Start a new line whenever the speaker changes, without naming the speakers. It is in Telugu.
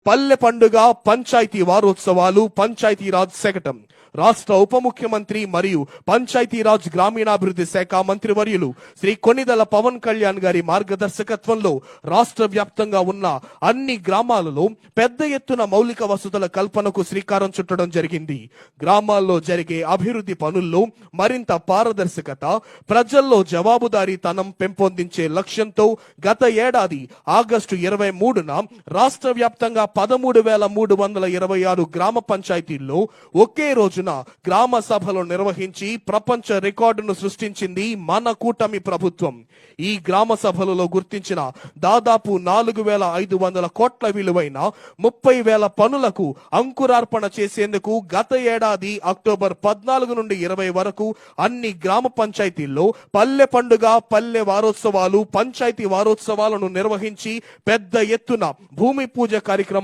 పల్లె పండుగ పంచాయతీ వారోత్సవాలు పంచాయతీరాజ్ శకటం. రాష్ట్ర ఉప ముఖ్యమంత్రి మరియు పంచాయతీరాజ్ గ్రామీణాభివృద్ధి శాఖ మంత్రివర్యులు శ్రీ కొనిదెల పవన్ కళ్యాణ్ గారి మార్గదర్శకత్వంలో రాష్ట్ర వ్యాప్తంగా ఉన్న అన్ని గ్రామాలలో పెద్ద ఎత్తున మౌలిక వసతుల కల్పనకు శ్రీకారం చుట్టడం జరిగింది. గ్రామాల్లో జరిగే అభివృద్ధి పనుల్లో మరింత పారదర్శకత, ప్రజల్లో జవాబుదారీతనం పెంపొందించే లక్ష్యంతో గత ఏడాది ఆగస్టు 23న రాష్ట్ర వ్యాప్తంగా 13,326 గ్రామ పంచాయతీల్లో ఒకే రోజున గ్రామ సభలు నిర్వహించి ప్రపంచ రికార్డును సృష్టించింది మన కూటమి ప్రభుత్వం. ఈ గ్రామ సభలలో గుర్తించిన దాదాపు 4,500 కోట్ల విలువైన 30,000 పనులకు అంకురార్పణ చేసేందుకు గత ఏడాది అక్టోబర్ 14 నుండి 20 వరకు అన్ని గ్రామ పంచాయతీల్లో పల్లె పండుగ, పల్లె వారోత్సవాలు, పంచాయతీ వారోత్సవాలను నిర్వహించి పెద్ద ఎత్తున భూమి పూజ కార్యక్రమం